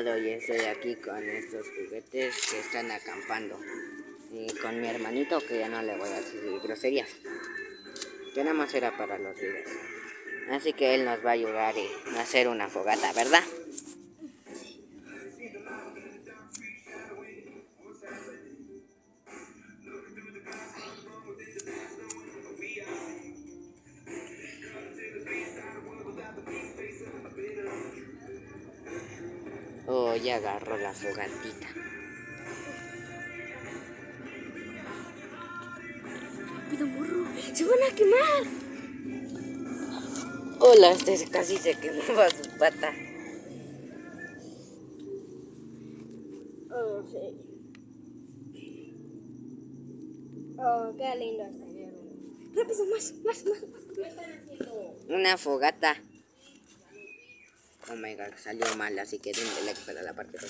Hoy estoy aquí con estos juguetes que están acampando y con mi hermanito, que ya no le voy a decir groserías, que nada más era para los videos. Así que él nos va a ayudar a hacer una fogata, ¿verdad? Oh, ya agarró la fogatita. ¡Rápido, morro! ¡Se van a quemar! Hola, este casi se quemó su pata. Oh, sí. Oh, qué lindo es tener uno. ¡Rápido, más! ¿Qué están haciendo? Una fogata. Oh my god, salió mal, así que denle like para la parte 2.